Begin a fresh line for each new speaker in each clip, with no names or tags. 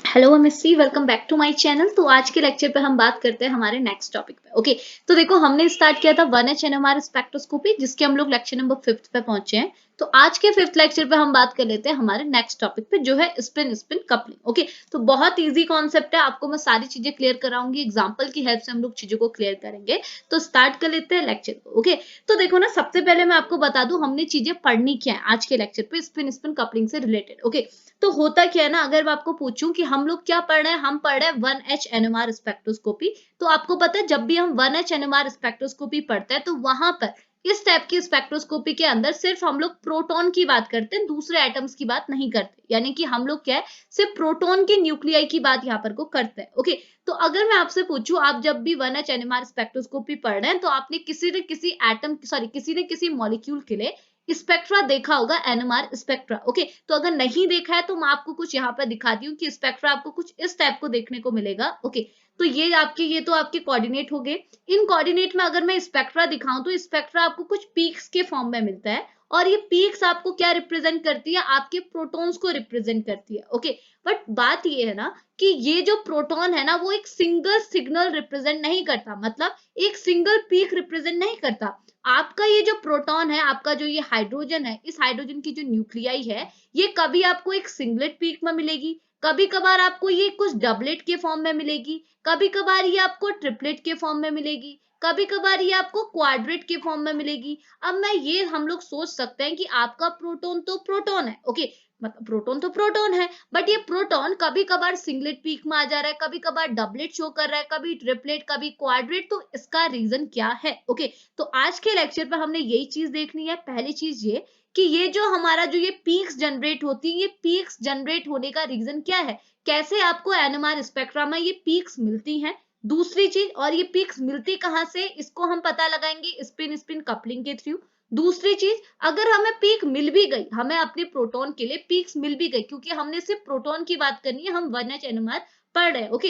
Hello missy, welcome back to my channel. तो आज के लेक्चर पे हम बात करते हैं हमारे नेक्स्ट टॉपिक पे। ओके, तो देखो हमने स्टार्ट किया था 1H NMR स्पेक्ट्रोस्कोपी, जिसके हम लोग लेक्चर नंबर 5 पे पहुंचे हैं। तो आज के 5th लेक्चर पे हम बात कर लेते हैं हमारे नेक्स्ट टॉपिक पे, जो है स्पिन स्पिन कपलिंग। ओके, तो बहुत इजी कॉन्सेप्ट है, आपको मैं सारी चीजें क्लियर कराऊंगी, एग्जाम्पल की हेल्प से हम लोग चीजों को क्लियर करेंगे। तो स्टार्ट कर लेते हैं लेक्चर को। ओके, तो देखो ना, सबसे पहले मैं आपको बता दूं हमने चीजें पढ़नी क्या है आज के लेक्चर पे स्पिन स्पिन कपलिंग से रिलेटेड। ओके, तो होता क्या है ना, अगर मैं आपको पूछूं कि हम लोग क्या पढ़ रहे हैं, हम पढ़ रहे हैं 1H NMR स्पेक्ट्रोस्कोपी। तो आपको पता है जब भी हम 1H NMR स्पेक्ट्रोस्कोपी पढ़ते हैं तो वहां पर इस टाइप की स्पेक्ट्रोस्कोपी के अंदर सिर्फ हम लोग प्रोटॉन की बात करते हैं, दूसरे एटम्स की बात नहीं करते। यानी कि हम लोग क्या है, सिर्फ प्रोटॉन के न्यूक्लियाई की बात यहाँ पर को करते हैं। ओके, तो अगर मैं आपसे पूछूं, आप जब भी 1H NMR स्पेक्ट्रोस्कोपी पढ़ रहे हैं तो आपने किसी न किसी एटम सॉरी किसी न किसी मॉलिक्यूल के लिए स्पेक्ट्रा देखा होगा, एनएमआर स्पेक्ट्रा। ओके, तो अगर नहीं देखा है तो मैं आपको कुछ यहाँ पर दिखाती हूँ कि स्पेक्ट्रा आपको कुछ इस टाइप को देखने को मिलेगा। ओके, तो ये तो आपके कोऑर्डिनेट हो गए। इन कोऑर्डिनेट में अगर मैं स्पेक्ट्रा दिखाऊं तो स्पेक्ट्रा आपको कुछ पीक्स के फॉर्म में मिलता है, और ये पीक्स आपको क्या रिप्रेजेंट करती है, आपके प्रोटॉन्स को रिप्रेजेंट करती है। ओके, बट बात ये है ना कि ये जो प्रोटॉन है ना, वो एक सिंगल सिग्नल रिप्रेजेंट नहीं करता, मतलब एक सिंगल पीक रिप्रेजेंट नहीं करता। आपका ये जो प्रोटॉन है, आपका जो ये हाइड्रोजन है, इस हाइड्रोजन की जो न्यूक्लियाई है, ये कभी आपको एक सिंगलेट पीक में मिलेगी, कभी कभार आपको ये कुछ डबलेट के फॉर्म में मिलेगी, कभी कभार ये आपको ट्रिपलेट के फॉर्म में मिलेगी, कभी कभार ये आपको क्वाड्रेट के फॉर्म में मिलेगी। अब मैं ये हम लोग सोच सकते हैं कि आपका प्रोटॉन तो प्रोटॉन है। ओके, मतलब प्रोटॉन तो प्रोटॉन है, बट ये प्रोटॉन कभी कभार सिंगलेट पीक में आ जा रहा है, कभी कभार डबलेट शो कर रहा है, कभी ट्रिपलेट, कभी क्वाड्रेट। तो इसका रीजन क्या है? ओके, तो आज के लेक्चर पे हमने यही चीज देखनी है। पहली चीज ये कि ये जो हमारा जो ये पीक्स जनरेट होती है, ये पीक्स जनरेट होने का रीजन क्या है, कैसे आपको एनएमआर स्पेक्ट्रा में ये पीक्स मिलती हैं। दूसरी चीज, और ये पीक्स मिलती कहाँ से, इसको हम पता लगाएंगे स्पिन स्पिन कपलिंग के थ्रू। दूसरी चीज, अगर हमें पीक मिल भी गई, हमें अपने प्रोटॉन के लिए पीक्स मिल भी गई, क्योंकि हमने सिर्फ प्रोटॉन की बात करनी है, हम 1H NMR पढ़ रहे हैं। ओके,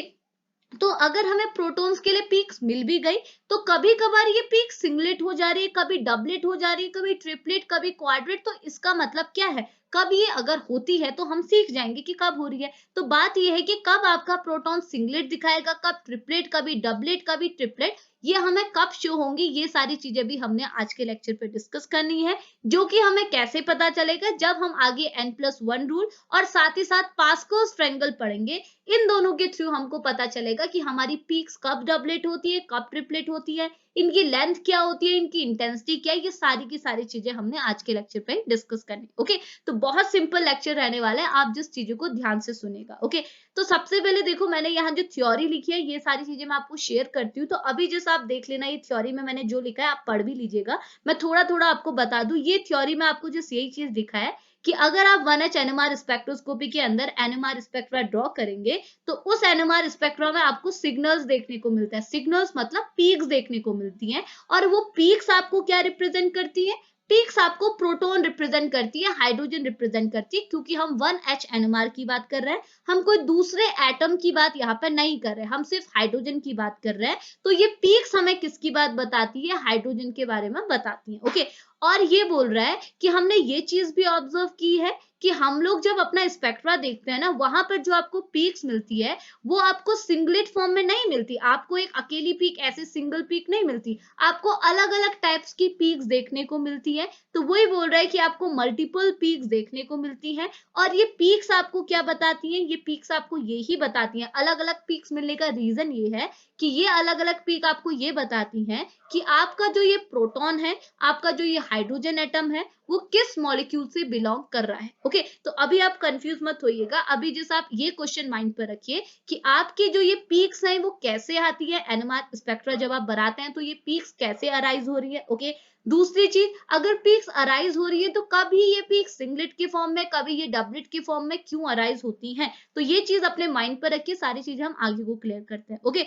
तो अगर हमें प्रोटॉन्स के लिए पीक्स मिल भी गई, तो कभी कभार ये पीक सिंगलेट हो जा रही है, कभी डबलेट हो जा रही है, कभी ट्रिपलेट, कभी क्वाड्रेट। तो इसका मतलब क्या है, कब ये अगर होती है तो हम सीख जाएंगे कि कब हो रही है। तो बात ये है कि कब आपका प्रोटॉन सिंगलेट दिखाएगा, कब ट्रिपलेट, कभी डबलेट, कभी ट्रिपलेट, ये हमें कब शो होंगी, ये सारी चीजें भी हमने आज के लेक्चर पे डिस्कस करनी है। जो कि हमें कैसे पता चलेगा, जब हम आगे N+1 रूल और साथ ही साथ पास्कल्स ट्रायंगल पढ़ेंगे। इन दोनों के थ्रू हमको पता चलेगा कि हमारी पीक्स कब डबलेट होती है, कब ट्रिपलेट होती है, इनकी लेंथ क्या होती है, इनकी इंटेंसिटी क्या है। ये सारी की सारी चीजें हमने आज के लेक्चर पे डिस्कस करनी। ओके, तो बहुत सिंपल लेक्चर रहने वाला है, आप जिस चीजों को ध्यान से सुनेगा। ओके, तो सबसे पहले देखो, मैंने यहाँ जो थ्योरी लिखी है, ये सारी चीजें मैं आपको शेयर करती हूँ। तो अभी जैसा आप देख लेना, ये थ्योरी में मैंने जो लिखा है आप पढ़ भी लीजिएगा। मैं थोड़ा थोड़ा आपको बता दूं, ये थ्योरी में आपको जो यही चीज दिखा है कि अगर आप 1H NMR स्पेक्ट्रोस्कोपी के अंदर एनएमआर स्पेक्ट्रा ड्रॉ करेंगे, तो उस एनएमआर स्पेक्ट्रा में आपको सिग्नल्स देखने को मिलता है। सिग्नल्स मतलब पीक्स देखने को मिलती हैं, और वो पीक्स आपको क्या रिप्रेजेंट करती है, पीक्स आपको प्रोटॉन रिप्रेजेंट करती है, हाइड्रोजन रिप्रेजेंट करती है, क्योंकि हम 1H NMR की बात कर रहे हैं, हम कोई दूसरे एटम की बात यहाँ पर नहीं कर रहे, हम सिर्फ हाइड्रोजन की बात कर रहे हैं। तो ये पीक्स हमें किसकी बात बताती है, हाइड्रोजन के बारे में बताती है। ओके, और ये बोल रहा है कि हमने ये चीज भी ऑब्जर्व की है कि हम लोग जब अपना स्पेक्ट्रा देखते हैं ना, वहां पर जो आपको पीक्स मिलती है, वो आपको सिंगलेट फॉर्म में नहीं मिलती, आपको एक अकेली पीक ऐसे सिंगल पीक नहीं मिलती, आपको अलग अलग टाइप्स की पीक्स देखने को मिलती है। तो वही बोल रहा है कि आपको मल्टीपल पीक्स देखने को मिलती है। और ये पीक्स आपको क्या बताती हैं, ये पीक्स आपको यही बताती हैं, अलग अलग पीक्स मिलने का रीजन ये है कि ये अलग अलग पीक आपको ये बताती हैं कि आपका जो ये प्रोटॉन है, आपका जो ये हाइड्रोजन एटम है, वो किस मॉलिक्यूल से बिलोंग कर रहा है। ओके, तो अभी आप कंफ्यूज मत होइएगा, अभी जैसे आप ये क्वेश्चन माइंड पर रखिए कि आपकी जो ये पीक्स हैं वो कैसे आती है, एनएमआर स्पेक्ट्रा जब आप बनाते हैं तो ये पीक्स कैसे अराइज हो रही है। ओके, दूसरी चीज, अगर पीक्स अराइज हो रही है तो कभी ये पीक्स सिंगलेट के फॉर्म में, कभी ये डबलेट के फॉर्म में क्यों अराइज होती हैं। तो ये चीज अपने माइंड पर रखिए, सारी चीजें हम आगे को क्लियर करते हैं। ओके,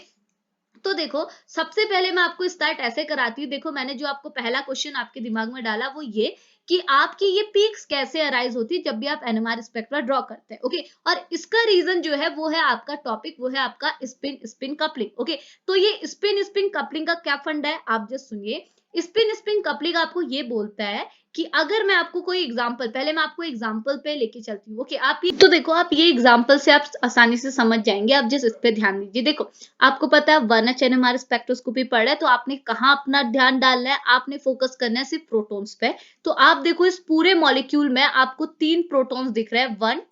तो देखो, सबसे पहले मैं आपको स्टार्ट ऐसे कराती हूँ। देखो, मैंने जो आपको पहला क्वेश्चन आपके दिमाग में डाला वो ये कि आपकी ये पीक्स कैसे अराइज होती है जब भी आप एनएमआर स्पेक्ट्रा ड्रॉ करते हैं। ओके, और इसका रीजन जो है वो है आपका टॉपिक, वो है आपका स्पिन स्पिन कपलिंग। ओके, तो ये स्पिन स्पिन कपलिंग का क्या फंडा है, आप जस्ट सुनिए स्पिन स्पिन कपलिंग आपको ये बोलता है कि अगर मैं आपको कोई एग्जांपल, पहले मैं आपको एग्जांपल पे लेके चलती हूँ। ओके, आप ये तो देखो, आप ये एग्जांपल से आप आसानी से समझ जाएंगे। आप जिस इस पे ध्यान दीजिए, देखो आपको पता है 1H हमारे स्पेक्ट्रोस्कोपी पढ़ा है, तो आपने कहाँ अपना ध्यान डालना है, आपने फोकस करना है सिर्फ प्रोटॉन्स पे। तो आप देखो इस पूरे मॉलिक्यूल में आपको 3 प्रोटॉन्स दिख रहे हैं, 1,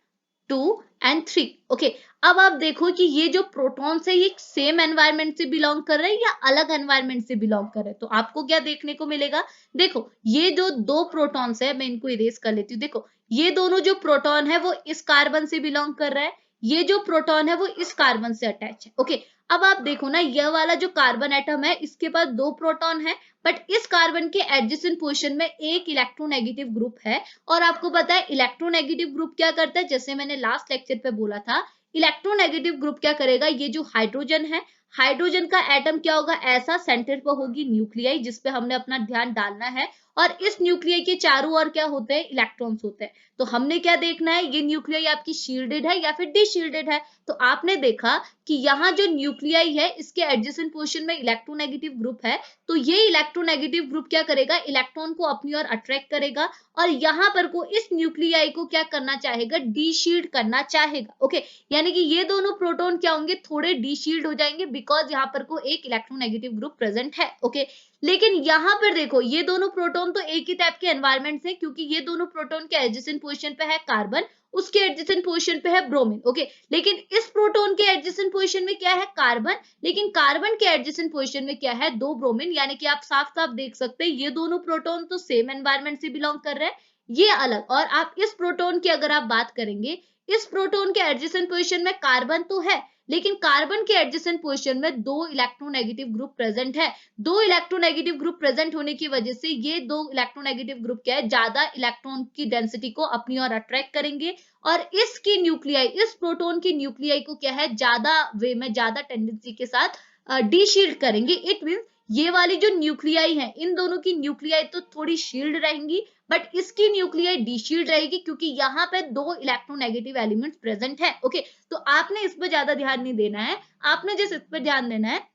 2 एंड 3। ओके, अब आप देखो कि ये जो प्रोटॉन्स है ये सेम एनवायरनमेंट से बिलोंग कर रहे हैं या अलग एनवायरनमेंट से बिलोंग कर रहे हैं। तो आपको क्या देखने को मिलेगा, देखो ये जो दो प्रोटॉन्स है, मैं इनको इरेज कर लेती हूँ। देखो ये दोनों जो प्रोटॉन है वो इस कार्बन से बिलोंग कर रहा है, ये जो प्रोटॉन है वो इस कार्बन से अटैच है। ओके, अब आप देखो ना, यह वाला जो कार्बन एटम है इसके पास 2 प्रोटॉन है, बट इस कार्बन के एडजेसेंट पोजीशन में एक इलेक्ट्रोनेगेटिव ग्रुप है। और आपको पता है इलेक्ट्रोनेगेटिव ग्रुप क्या करता है, जैसे मैंने लास्ट लेक्चर पे बोला था, इलेक्ट्रोनेगेटिव ग्रुप क्या करेगा, ये जो हाइड्रोजन है, हाइड्रोजन का एटम क्या होगा, ऐसा सेंटर पर होगी न्यूक्लियाई जिस पे हमने अपना ध्यान डालना है। और इस न्यूक्लियाई के चारों ओर क्या होते हैं, इलेक्ट्रॉन्स होते हैं। तो हमने क्या देखना है, ये न्यूक्लियाई आपकी शील्डेड है या फिर डिशील्डेड है। तो आपने देखा कि यहाँ जो न्यूक्लियाई है इसके एडजेसेंट पोजीशन में इलेक्ट्रोनेगेटिव ग्रुप है, तो ये इलेक्ट्रोनेगेटिव ग्रुप क्या करेगा, इलेक्ट्रॉन को अपनी ओर अट्रैक्ट करेगा और यहाँ पर को इस न्यूक्लियाई को क्या करना चाहेगा, डीशील्ड करना चाहेगा। ओके, यानी कि ये दोनों प्रोटॉन क्या होंगे, थोड़े डीशील्ड हो जाएंगे, बिकॉज यहाँ पर को एक इलेक्ट्रोनेगेटिव ग्रुप प्रेजेंट है। ओके, लेकिन यहाँ पर देखो ये दोनों प्रोटॉन तो एक ही टाइप के एनवायरमेंट से, क्योंकि ये दोनों प्रोटॉन के एडजेसेंट पोजीशन पे है कार्बन, उसके एडजेसेंट पोजीशन पे है ब्रोमीन। ओके, लेकिन इस प्रोटॉन के एडजेसेंट पोजीशन में क्या है, कार्बन, लेकिन कार्बन के एडजेसेंट पोजीशन में क्या है, 2 ब्रोमीन। यानी कि आप साफ साफ देख सकते हैं ये दोनों प्रोटॉन तो सेम एनवायरमेंट से बिलोंग कर रहे हैं, ये अलग। और आप इस प्रोटॉन की अगर आप बात करेंगे, इस प्रोटॉन के एडजेसेंट पोजीशन में कार्बन तो है, लेकिन कार्बन के एडजेसेंट पोजीशन में 2 इलेक्ट्रोनेगेटिव ग्रुप प्रेजेंट है। 2 इलेक्ट्रोनेगेटिव ग्रुप प्रेजेंट होने की वजह से ये 2 इलेक्ट्रोनेगेटिव ग्रुप क्या है, ज्यादा इलेक्ट्रॉन की डेंसिटी को अपनी ओर अट्रैक्ट करेंगे और इसकी न्यूक्लियाई, इस प्रोटॉन की न्यूक्लियाई को क्या है, ज्यादा वे में, ज्यादा टेंडेंसी के साथ डीशील्ड करेंगे। इट मीन ये वाली जो न्यूक्लियाई है, इन दोनों की न्यूक्लियाई तो थोड़ी शील्ड रहेंगी, बट इसकी न्यूक्लियाई डीशील्ड रहेगी, क्योंकि यहाँ पे 2 इलेक्ट्रोनेगेटिव एलिमेंट्स प्रेजेंट है। ओके, तो आपने इस पर ज्यादा ध्यान नहीं देना है, आपने जिस इस पर ध्यान देना है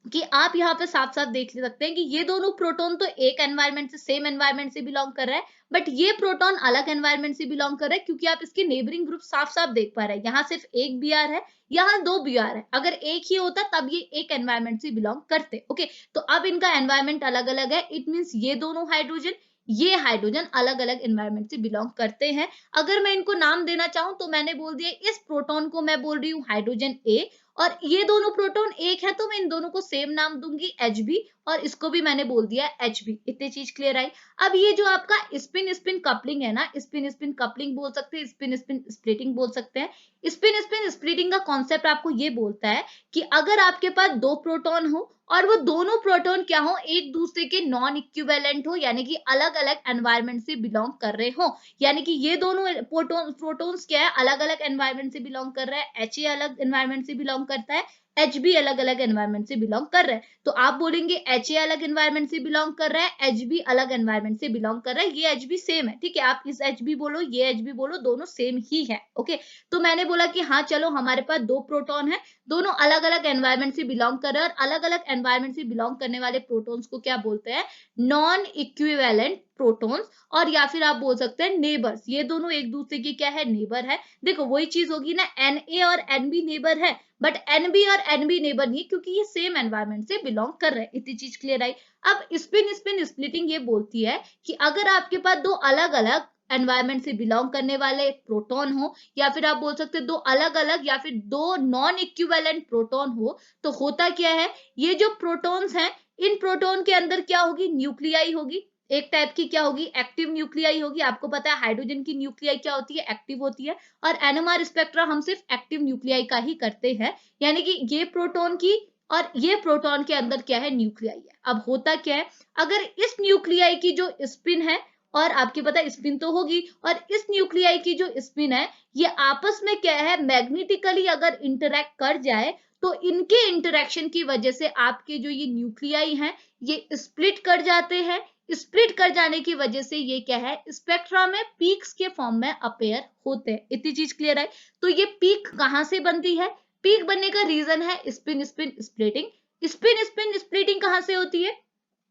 कि आप यहाँ पे साफ साफ देख सकते हैं कि ये दोनों प्रोटॉन तो एक एनवायरमेंट से, सेम एनवायरमेंट से बिलोंग कर रहा है, बट ये प्रोटॉन अलग एनवायरमेंट से बिलोंग कर रहा है, क्योंकि आप इसके नेबरिंग ग्रुप साफ साफ देख पा रहे हैं। यहाँ सिर्फ एक Br है, यहाँ 2 Br है, अगर एक ही होता तब ये एक एनवायरमेंट से बिलोंग करते। ओके, तो अब इनका एनवायरमेंट अलग अलग है। इट मीन्स ये दोनों हाइड्रोजन, ये हाइड्रोजन अलग अलग एनवायरमेंट से बिलोंग करते हैं। अगर मैं इनको नाम देना चाहूं तो मैंने बोल दिया, इस प्रोटॉन को मैं बोल रही हूँ हाइड्रोजन ए, और ये दोनों प्रोटॉन एक है तो मैं इन दोनों को सेम नाम दूंगी Hb, और इसको भी मैंने बोल दिया Hb। इतनी चीज क्लियर आई। अब ये जो आपका स्पिन स्पिन कपलिंग है ना, स्पिन स्पिन कपलिंग बोल सकते हैं, स्पिन स्पिन स्प्लिटिंग बोल सकते हैं। स्पिन स्पिन स्प्लिटिंग का कॉन्सेप्ट आपको ये बोलता है कि अगर आपके पास 2 प्रोटॉन हो और वो दोनों प्रोटॉन क्या हो, एक दूसरे के नॉन इक्विवेलेंट हो, यानी कि अलग अलग एनवायरमेंट से बिलोंग कर रहे हो, यानी कि ये दोनों प्रोटॉन्स क्या है, अलग अलग एनवायरमेंट से बिलोंग कर रहा है। Ha अलग एनवायरमेंट से बिलोंग करता है, Hb अलग अलग एनवायरमेंट से बिलोंग कर रहा है। तो आप बोलेंगे Ha अलग एनवायरमेंट से बिलोंग कर रहा है, Hb अलग एनवायरमेंट से बिलोंग कर रहा है, ये Hb सेम है। ठीक है, आप इस Hb बोलो, ये Hb बोलो, दोनों सेम ही है। ओके, तो मैंने बोला कि हाँ चलो, हमारे पास 2 प्रोटॉन है, दोनों अलग अलग एनवायरमेंट से बिलोंग कर रहे हैं, और अलग अलग एनवायरमेंट से बिलोंग करने वाले प्रोटॉन्स को क्या बोलते हैं, नॉन इक्विवेलेंट प्रोटॉन्स, और या फिर आप बोल सकते हैं नेबर्स। ये दोनों एक दूसरे की क्या है, नेबर है। देखो वही चीज होगी ना, Na और Nb नेबर है, बट Nb और Nb नेबर नहीं, क्योंकि ये सेम एनवायरमेंट से बिलोंग कर रहे हैं। इतनी चीज क्लियर आई। अब स्पिन स्पिन स्प्लिटिंग ये बोलती है कि अगर आपके पास 2 अलग अलग एनवायरमेंट से बिलोंग करने वाले प्रोटॉन हो, या फिर आप बोल सकते हैं 2 अलग अलग या फिर 2 नॉन इक्विवेलेंट प्रोटॉन हो, तो होता क्या है, ये जो प्रोटॉन्स हैं, इन प्रोटॉन के अंदर क्या होगी, न्यूक्लियाई होगी, एक टाइप की क्या होगी, एक्टिव न्यूक्लियाई होगी। आपको पता है हाइड्रोजन की न्यूक्लियाई क्या होती है, एक्टिव होती है, और एनएमआर स्पेक्ट्रा हम सिर्फ एक्टिव न्यूक्लियाई का ही करते हैं, यानी कि ये प्रोटॉन की और ये प्रोटॉन के अंदर क्या है, न्यूक्लियाई है। अब होता क्या है, अगर इस न्यूक्लियाई की जो स्पिन है, और आपकी पता है स्पिन तो होगी, और इस न्यूक्लियाई की जो स्पिन है, ये आपस में क्या है, मैग्नेटिकली अगर इंटरैक्ट कर जाए, तो इनके इंटरेक्शन की वजह से आपके जो ये न्यूक्लियाई हैं, ये स्प्लिट कर जाते हैं। स्प्लिट कर जाने की वजह से ये क्या है, स्पेक्ट्रा में पीक्स के फॉर्म में अपेयर होते हैं। इतनी चीज क्लियर है। तो ये पीक कहां से बनती है, पीक बनने का रीजन है spin spin splitting. Spin spin splitting कहां से होती है,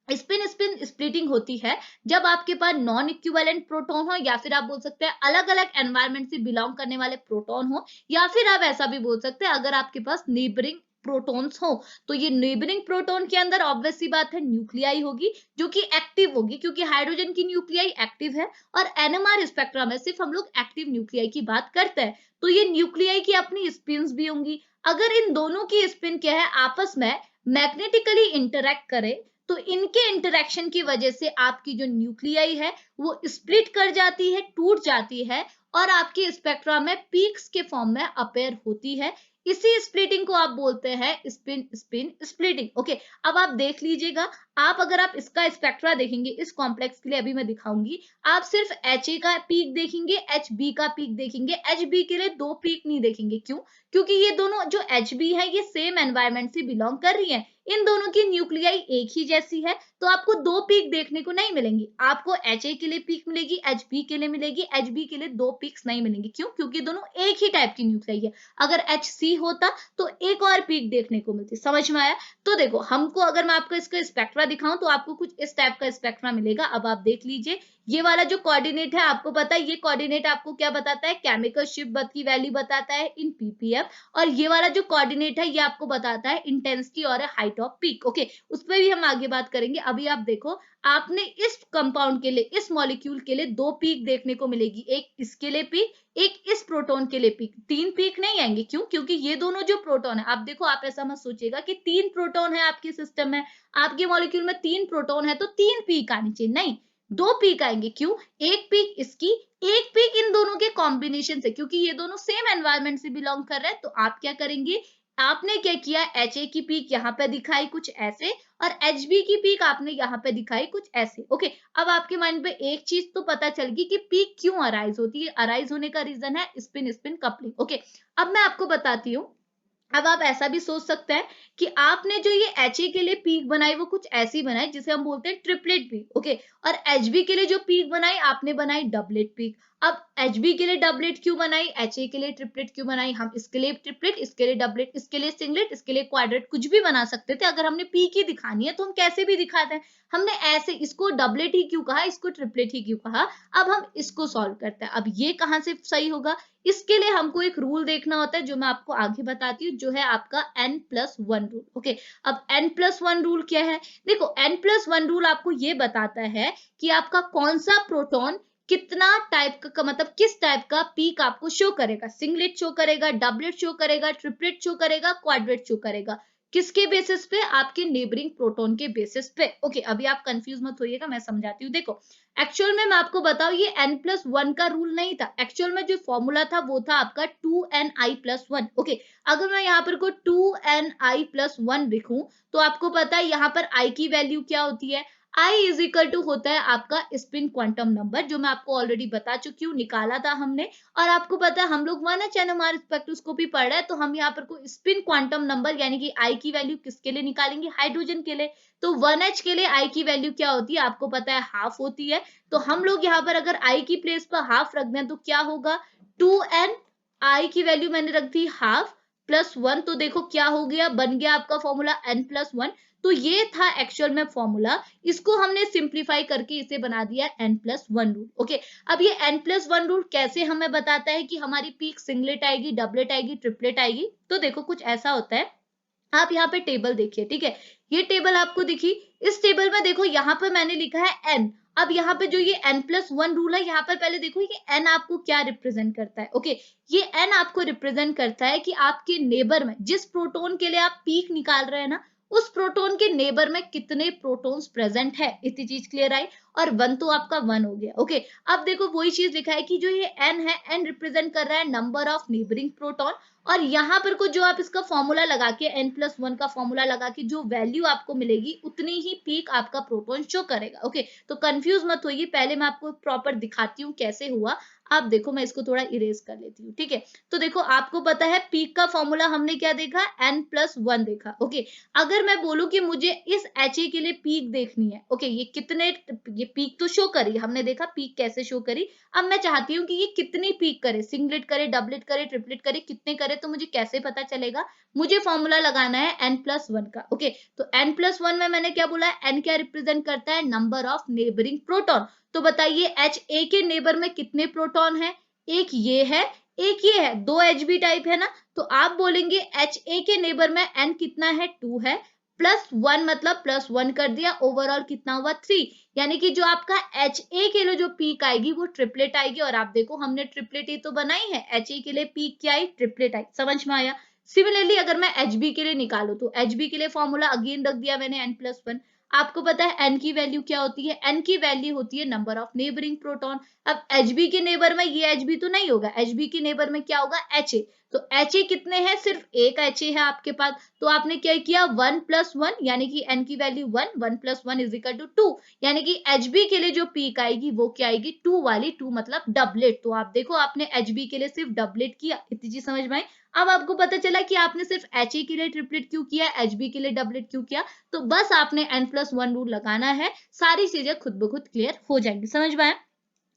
स्पिन स्पिन स्प्लिटिंग होती है जब आपके पास नॉन इक्विवेलेंट प्रोटॉन हो, या फिर आप बोल सकते हैं अलग अलग एनवायरमेंट से बिलोंग करने वाले प्रोटॉन हो, या फिर आप ऐसा भी बोल सकते हैं अगर आपके पास नेबरिंग प्रोटॉन्स हो। तो ये नेबरिंग प्रोटॉन के अंदर ऑब्वियस सी बात है न्यूक्लियाई होगी जो कि एक्टिव होगी, क्योंकि हाइड्रोजन की न्यूक्लियाई एक्टिव है और एनएमआर स्पेक्ट्रम में सिर्फ हम लोग एक्टिव न्यूक्लियाई की बात करते हैं। तो ये न्यूक्लियाई की अपनी स्पिन्स भी होंगी। अगर इन दोनों की स्पिन क्या है, आपस में मैग्नेटिकली इंटरैक्ट करे, तो इनके इंटरेक्शन की वजह से आपकी जो न्यूक्लियाई है वो स्प्लिट कर जाती है, टूट जाती है, और आपके स्पेक्ट्रा में पीक्स के फॉर्म में अपेयर होती है। इसी स्प्लिटिंग को आप बोलते हैं स्पिन स्पिन स्प्लिटिंग। ओके, अब आप देख लीजिएगा, आप अगर आप इसका स्पेक्ट्रा देखेंगे इस कॉम्प्लेक्स के लिए, अभी मैं दिखाऊंगी, आप सिर्फ HA का पीक देखेंगे, HB का पीक देखेंगे, HB के लिए 2 पीक नहीं देखेंगे। क्यों? क्योंकि ये दोनों जो HB है ये सेम एनवायरमेंट से बिलोंग कर रही है, इन दोनों की न्यूक्लियाई एक ही जैसी है, तो आपको 2 पीक देखने को नहीं मिलेंगी। आपको HA के लिए पीक मिलेगी, HB के लिए मिलेगी, HB के लिए 2 पीक्स नहीं मिलेंगी। क्यों? क्योंकि दोनों एक ही टाइप की न्यूक्लियाई है। अगर HC होता तो एक और पीक देखने को मिलती। समझ में आया? तो देखो, हमको अगर मैं आपको इसका स्पेक्ट्रा दिखाऊं तो आपको कुछ इस टाइप का स्पेक्ट्रा मिलेगा। अब आप देख लीजिए, ये वाला जो कोऑर्डिनेट है आपको पता है, ये कोऑर्डिनेट आपको क्या बताता है, केमिकल शिफ्ट की वैल्यू बताता है इन ppm, और ये वाला जो कोऑर्डिनेट है ये आपको बताता है इंटेंसिटी और हाइट ऑफ पीक। ओके, उस पर भी हम आगे बात करेंगे। अभी आप देखो, आपने इस कंपाउंड के लिए, इस मॉलिक्यूल के लिए 2 पीक देखने को मिलेगी, एक इसके लिए पीक, एक इस प्रोटॉन के लिए पीक। 3 पीक नहीं आएंगे। क्यों? क्योंकि ये दोनों जो प्रोटॉन है, आप देखो, आप ऐसा मत सोचिएगा कि 3 प्रोटॉन है आपके सिस्टम में, आपके मॉलिक्यूल में 3 प्रोटॉन है तो 3 पीक आनी चाहिए। नहीं, 2 पीक आएंगे। क्यों? एक पीक इसकी, एक पीक इन दोनों के कॉम्बिनेशन से, क्योंकि ये दोनों सेम एनवायरमेंट से बिलोंग कर रहे हैं। तो आप क्या करेंगे, आपने क्या किया, HA की पीक यहाँ पे दिखाई कुछ ऐसे, और HB की पीक आपने यहाँ पे दिखाई कुछ ऐसे। ओके, अब आपके माइंड पे एक चीज तो पता चल गई कि पीक क्यों अराइज होती है। अराइज होने का रीजन है स्पिन स्पिन कपलिंग। ओके, अब मैं आपको बताती हूँ। अब आप ऐसा भी सोच सकते हैं कि आपने जो ये HA के लिए पीक बनाई वो कुछ ऐसी बनाई जिसे हम बोलते हैं ट्रिपलेट पीक। ओके, और HB के लिए जो पीक बनाई आपने बनाई डबलेट पीक। अब HB के लिए डबलेट क्यों बनाई, HA के लिए ट्रिपलेट क्यों बनाई? हम इसके लिए ट्रिपलेट, इसके लिए डबलेट, इसके लिए सिंगलेट, इसके लिए क्वाड्रेट, कुछ भी बना सकते थे। अगर हमने पीक ही दिखानी है तो हम कैसे भी दिखाते हैं। हमने ऐसे इसको डबलेट ही क्यों कहा, इसको ट्रिपलेट ही क्यों कहा। अब हम इसको सॉल्व करते हैं। अब ये कहां से सही होगा, इसके लिए हमको एक रूल देखना होता है जो मैं आपको आगे बताती हूँ, जो है आपका n+1 रूल। ओके, अब n+1 रूल क्या है? देखो, n+1 रूल आपको ये बताता है कि आपका कौन सा प्रोटॉन कितना टाइप का, मतलब किस टाइप का पीक आपको शो करेगा। सिंगलेट शो करेगा, डबलेट शो करेगा, ट्रिपलेट शो करेगा, क्वाड्रेट शो करेगा। किसके बेसिस पे? आपके नेबरिंग प्रोटॉन के बेसिस पे। ओके, अभी आप कंफ्यूज मत होइएगा, मैं समझाती हूँ। देखो, एक्चुअल में मैं आपको बताऊं, ये n+1 का रूल नहीं था। एक्चुअल में जो फॉर्मूला था वो था आपका 2ni+1। ओके, अगर मैं यहाँ पर को 2ni+1 लिखूं तो आपको पता है यहाँ पर i की वैल्यू क्या होती है, i इज इक्वल टू होता है आपका स्पिन क्वांटम नंबर, जो मैं आपको ऑलरेडी बता चुकी हूँ, निकाला था हमने। और आपको पता है हम लोग 1H NMR स्पेक्ट्रोस्कोपी पढ़ रहे हैं, तो हम यहाँ पर को स्पिन क्वांटम नंबर यानी कि i की वैल्यू किसके लिए निकालेंगे, हाइड्रोजन के लिए। तो 1H के लिए i की वैल्यू क्या होती है, आपको पता है हाफ होती है। तो हम लोग यहाँ पर अगर i की प्लेस पर हाफ रख दें तो क्या होगा, 2n, i की वैल्यू मैंने रख दी हाफ +1, तो देखो क्या हो गया, बन गया आपका फॉर्मूला n+1। तो ये था एक्चुअल में फॉर्मूला, इसको हमने सिंप्लीफाई करके इसे बना दिया n+1 रूल। ओके, अब ये n+1 रूल कैसे हमें बताता है कि हमारी पीक सिंगलेट आएगी, डबलेट आएगी, ट्रिपलेट आएगी। तो देखो कुछ ऐसा होता है, आप यहाँ पे टेबल देखिए, ठीक है, ये टेबल आपको दिखी। इस टेबल में देखो यहाँ पर मैंने लिखा है n। अब यहाँ पे जो ये n+1 रूल है, यहाँ पर पहले देखो ये n आपको क्या रिप्रेजेंट करता है। ओके, ये n आपको रिप्रेजेंट करता है कि आपके नेबर में जिस प्रोटोन के लिए आप पीक निकाल रहे हैं ना, उस प्रोटोन के नेबर में कितने प्रोटॉन्स प्रेजेंट है। इतनी चीज क्लियर आई, और 1 तो आपका 1 हो गया। ओके, अब देखो वही चीज लिखा है कि जो ये n है, n रिप्रेजेंट कर रहा है नंबर ऑफ नेबरिंग प्रोटॉन, और यहाँ पर को जो आप इसका फॉर्मूला लगा के, n+1 का फॉर्मूला लगा के जो वैल्यू आपको मिलेगी उतनी ही पीक आपका प्रोटॉन शो करेगा। ओके, तो कंफ्यूज मत होइए, पहले मैं आपको प्रॉपर दिखाती हूँ कैसे हुआ। आप देखो मैं इसको थोड़ा इरेज कर लेती हूँ, ठीक है। तो देखो आपको पता है पीक का फॉर्मूला हमने क्या देखा, n+1 देखा, ओके। अगर मैं बोलूं कि मुझे इस HA के लिए पीक देखनी है, ओके, ये पीक तो शो करी, हमने देखा पीक कैसे शो करी। अब मैं चाहती हूँ कि ये कितनी पीक करे, सिंगलेट करे, डबलेट करे, ट्रिपलेट करे, कितने करे, तो मुझे कैसे पता चलेगा, मुझे फॉर्मूला लगाना है n+1 का, ओके। तो n+1 में मैंने क्या बोला है, n क्या रिप्रेजेंट करता है, नंबर ऑफ नेबरिंग प्रोटॉन। तो बताइए HA के नेबर में कितने प्रोटॉन है, एक ये है, एक ये है, दो HB टाइप है ना। तो आप बोलेंगे HA के नेबर में n कितना है, 2 है, +1 मतलब +1 कर दिया, ओवरऑल कितना हुआ, 3। यानी कि जो आपका HA के लिए जो पीक आएगी वो ट्रिपलेट आएगी। और आप देखो हमने ट्रिपलेट ही तो बनाई है, HA के लिए पीक क्या आई, ट्रिपलेट आई, समझ में आया। सिमिलरली अगर मैं HB के लिए निकालू तो HB के लिए फॉर्मूला अगेन रख दिया मैंने n+1। आपको पता है n की वैल्यू क्या होती है, n की वैल्यू होती है नंबर ऑफ नेबरिंग प्रोटॉन। अब HB के नेबर में ये HB तो नहीं होगा, HB के नेबर में क्या होगा, HA। तो HA कितने हैं, सिर्फ एक HA है आपके पास। तो आपने क्या किया, 1+1, यानी कि n की वैल्यू 1, 1+1 इज इक्वल टू 2। यानी कि HB के लिए जो पीक आएगी वो क्या आएगी, 2 वाली, 2 मतलब डबलेट। तो आप देखो आपने HB के लिए सिर्फ डबलेट किया, इतनी चीज समझ में आई। अब आपको पता चला कि आपने सिर्फ HA के लिए ट्रिपलेट क्यों किया, HB के लिए डबलेट क्यों किया। तो बस आपने n+1 रूल लगाना है, सारी चीजें खुद ब खुद क्लियर हो जाएंगी, समझ में आया।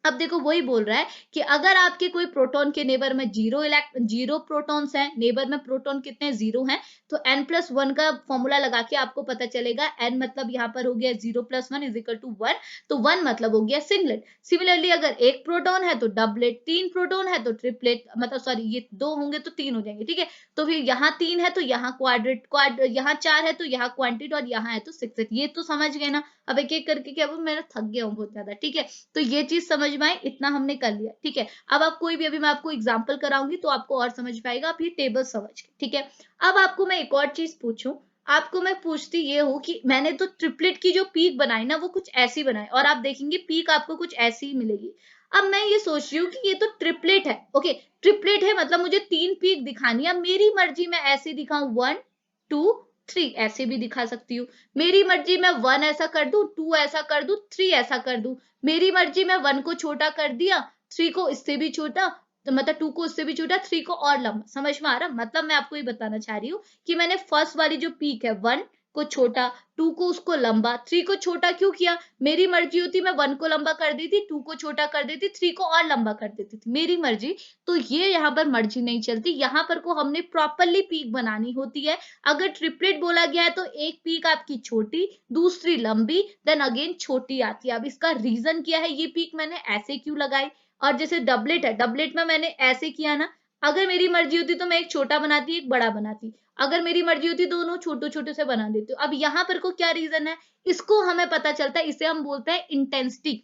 अब देखो वही बोल रहा है कि अगर आपके कोई प्रोटॉन के नेबर में जीरो प्रोटॉन्स हैं, नेबर में प्रोटॉन कितने, 0 हैं, तो n+1 का फॉर्मूला लगा के आपको पता चलेगा, n मतलब यहाँ पर हो गया 0+1 इज इक्वल टू 1, तो 1 मतलब हो गया सिंगलेट। सिमिलरली अगर एक प्रोटॉन है तो डबलेट, 3 प्रोटॉन है तो ट्रिपलेट, मतलब सॉरी ये 2 होंगे तो 3 हो जाएंगे, ठीक है। तो फिर यहाँ 3 है तो यहाँ क्वाड्रेट, यहाँ 4 है तो यहाँ क्वांटिट, और यहाँ है तो 6। ये तो समझ गए ना। अब एक एक करके क्या, मैं थक गया हूँ बहुत ज्यादा, ठीक है। तो ये चीज समझ में आए, इतना हमने कर लिया, ठीक है। अब आप कोई भी, अभी मैं आपको एग्जांपल कराऊंगी तो आपको और समझ पाएगा, आप ये टेबल समझ के, ठीक है। अब आपको मैं एक और चीज पूछूं, आपको मैं पूछती ये हूँ कि मैंने तो ट्रिपलेट की जो पीक बनाई ना वो कुछ ऐसी बनाई, और आप देखेंगे पीक आपको कुछ ऐसी ही मिलेगी। अब मैं ये सोच रही हूँ कि ये तो ट्रिपलेट है, ओके, ट्रिपलेट है मतलब मुझे 3 पीक दिखानी है, मेरी मर्जी मैं ऐसे दिखाऊं, 1 2 3 ऐसे भी दिखा सकती हूँ। मेरी मर्जी मैं 1 ऐसा कर दूं, 2 ऐसा कर दूं, 3 ऐसा कर दूं। मेरी मर्जी मैं 1 को छोटा कर दिया, 3 को इससे भी छोटा, तो मतलब 2 को उससे भी छोटा, 3 को और लंबा। समझ में आ रहा, मतलब मैं आपको ये बताना चाह रही हूँ कि मैंने फर्स्ट वाली जो पीक है 1 को छोटा, 2 को उसको लंबा, 3 को छोटा क्यों किया, मेरी मर्जी होती मैं 1 को लंबा कर देती, 2 को छोटा कर देती, 3 को और लंबा कर देती थी, मेरी मर्जी। तो ये यहाँ पर मर्जी नहीं चलती, यहाँ पर को हमने प्रॉपरली पीक बनानी होती है। अगर ट्रिपलेट बोला गया है तो एक पीक आपकी छोटी, दूसरी लंबी, देन अगेन छोटी आती है। अब इसका रीजन क्या है, ये पीक मैंने ऐसे क्यों लगाई। और जैसे डबलेट है, डबलेट में मैंने ऐसे किया ना, अगर मेरी मर्जी होती तो मैं एक छोटा बनाती एक बड़ा बनाती, अगर मेरी मर्जी होती दोनों छोटे छोटे से बना देती हूँ। अब यहाँ पर को क्या रीजन है, इसको हमें पता चलता है, इसे हम बोलते हैं इंटेंसिटी।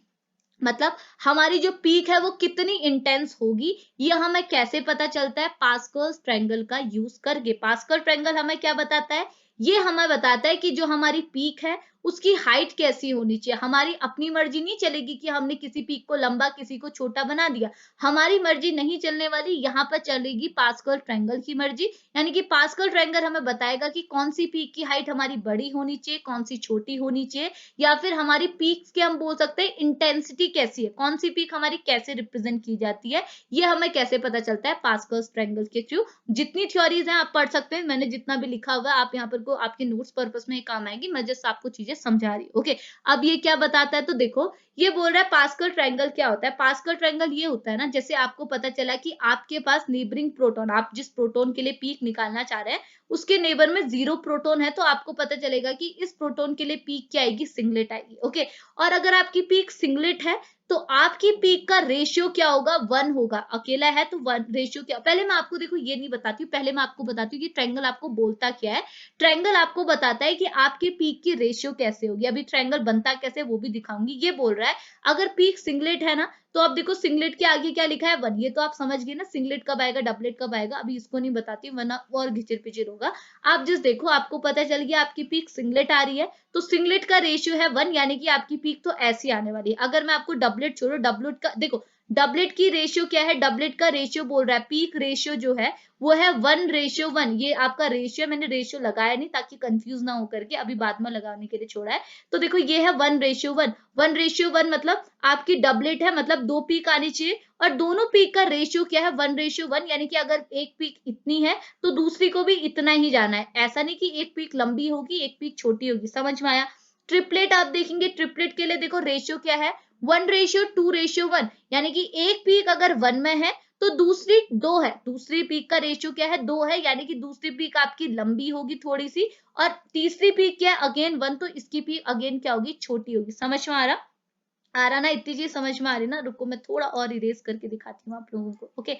मतलब हमारी जो पीक है वो कितनी इंटेंस होगी, ये हमें कैसे पता चलता है, पास्कल ट्रायंगल का यूज करके। पास्कल ट्रायंगल हमें क्या बताता है, ये हमें बताता है कि जो हमारी पीक है उसकी हाइट कैसी होनी चाहिए। हमारी अपनी मर्जी नहीं चलेगी कि हमने किसी पीक को लंबा किसी को छोटा बना दिया, हमारी मर्जी नहीं चलने वाली, यहाँ पर चलेगी पास्कल ट्रायंगल की मर्जी। यानी कि पास्कल ट्रायंगल हमें बताएगा कि कौन सी पीक की हाइट हमारी बड़ी होनी चाहिए, कौन सी छोटी होनी चाहिए, या फिर हमारी पीक्स के हम बोल सकते हैं इंटेंसिटी कैसी है, कौन सी पीक हमारी कैसे रिप्रेजेंट की जाती है, ये हमें कैसे पता चलता है, पास्कल्स ट्रायंगल के थ्रू। जितनी थ्योरीज हैं आप पढ़ सकते हैं, मैंने जितना भी लिखा हुआ है आप यहाँ पर को आपके नोट्स पर्पस में काम आएगी, मैं जस्ट आपको चीजें समझा रही हूँ, ओके। अब ये क्या बताता है, तो देखो ये बोल रहा है पास्कल ट्रायंगल क्या होता है। पास्कल ट्रायंगल ये होता है ना, जैसे आपको पता चला कि आपके पास नेबरिंग प्रोटॉन, आप जिस प्रोटॉन के लिए पीक निकालना चाह रहे हैं उसके नेबर में 0 प्रोटॉन है, तो आपको पता चलेगा कि इस प्रोटॉन के लिए पीक क्या आएगी, सिंगलेट आएगी, ओके। और अगर आपकी पीक सिंगलेट है तो आपकी पीक का रेशियो क्या होगा, 1 होगा। अकेला है तो 1 रेशियो क्या, पहले मैं आपको देखो ये नहीं बताती हूँ, पहले मैं आपको बताती हूँ कि ट्रायंगल आपको बोलता क्या है। ट्रायंगल आपको बताता है कि आपके पीक की रेशियो कैसे होगी। अभी ट्रायंगल बनता कैसे वो भी दिखाऊंगी। ये बोल रहा है अगर पीक सिंगलेट है ना, तो आप देखो सिंगलेट के आगे क्या लिखा है, 1, ये तो आप समझ गए ना, सिंगलेट कब आएगा डबलेट कब आएगा, अभी इसको नहीं बताती वरना और घिचर पिचर होगा। आप जिस देखो आपको पता चल गया आपकी पीक सिंगलेट आ रही है, तो सिंगलेट का रेशियो है 1, यानी कि आपकी पीक तो ऐसी आने वाली है। अगर मैं आपको डबलेट छोड़ो, डबलेट का देखो, डबलेट की रेशियो क्या है, डबलेट का रेशियो बोल रहा है, पीक रेशियो जो है वो है 1:1। ये आपका रेशियो, मैंने रेशियो लगाया नहीं ताकि कंफ्यूज ना हो करके, अभी बाद में लगाने के लिए छोड़ा है। तो देखो ये है 1:1, 1:1 मतलब आपकी डबलेट है, मतलब 2 पीक आनी चाहिए, और दोनों पीक का रेशियो क्या है 1:1, यानी कि अगर एक पीक इतनी है तो दूसरी को भी इतना ही जाना है। ऐसा नहीं कि एक पीक लंबी होगी एक पीक छोटी होगी, समझ में आया। ट्रिपलेट आप देखेंगे, ट्रिपलेट के लिए देखो रेशियो क्या है 1:2:1, यानी कि एक पीक अगर 1 में है तो दूसरी 2 है, दूसरी पीक का रेशियो क्या है 2 है, यानी कि दूसरी पीक आपकी लंबी होगी थोड़ी सी, और तीसरी पीक क्या है अगेन 1, तो इसकी पीक अगेन क्या होगी, छोटी होगी। समझ में आ रहा ना, इतनी चीज समझ में आ रही ना, रुको मैं थोड़ा और इरेज करके दिखाती हूँ आप लोगों को। ओके,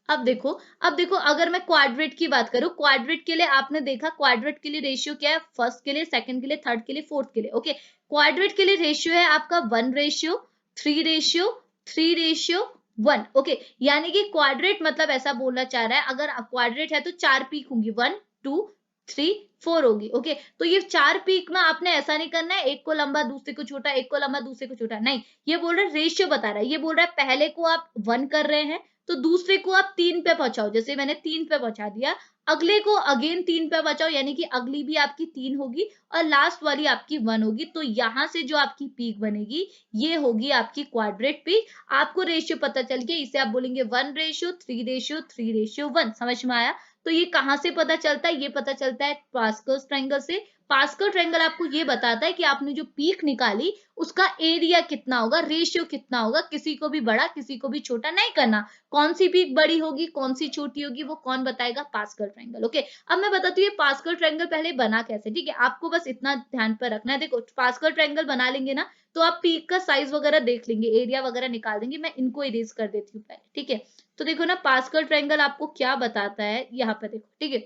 अब देखो अगर मैं क्वाड्रेट की बात करूं, क्वाड्रेट के लिए आपने देखा, क्वाड्रेट के लिए रेशियो क्या है, फर्स्ट के लिए, सेकंड के लिए, थर्ड के लिए, फोर्थ के लिए। ओके, क्वाड्रेट के लिए रेशियो है आपका 1:3:3:1। ओके, यानी कि क्वाड्रेट मतलब ऐसा बोलना चाह रहा है, अगर क्वाड्रेट है तो 4 पीक होंगी, 1 2 3 4 होगी। ओके, तो ये 4 पीक में आपने ऐसा नहीं करना है एक को लंबा दूसरे को छोटा, एक को लंबा दूसरे को छोटा, नहीं, ये बोल रहा है रेशियो बता रहा है, ये बोल रहा है पहले को आप 1 कर रहे हैं तो दूसरे को आप 3 पे पहुंचाओ, जैसे मैंने 3 पे पहुंचा दिया, अगले को अगेन 3 पे पहुंचाओ, यानी कि अगली भी आपकी 3 होगी और लास्ट वाली आपकी 1 होगी। तो यहां से जो आपकी पीक बनेगी ये होगी आपकी क्वाड्रेट पीक। आपको रेशियो पता चल गया, इसे आप बोलेंगे 1:3:3:1। समझ में आया। तो ये कहां से पता चलता है, ये पता चलता है पास्कल्स ट्रायंगल से। पास्कल ट्रायंगल आपको ये बताता है कि आपने जो पीक निकाली उसका एरिया कितना होगा, रेशियो कितना होगा, किसी को भी बड़ा किसी को भी छोटा नहीं करना, कौन सी पीक बड़ी होगी कौन सी छोटी होगी वो कौन बताएगा, पास्कल ट्रायंगल। ओके, अब मैं बताती हूँ ये पास्कल ट्रायंगल पहले बना कैसे, ठीक है, आपको बस इतना ध्यान पर रखना है। देखो पास्कल ट्रायंगल बना लेंगे ना तो आप पीक का साइज वगैरह देख लेंगे, एरिया वगैरह निकाल देंगे, मैं इनको इरेज कर देती हूँ पहले, ठीक है। तो देखो ना पास्कल ट्रायंगल आपको क्या बताता है, यहाँ पे देखो, ठीक है,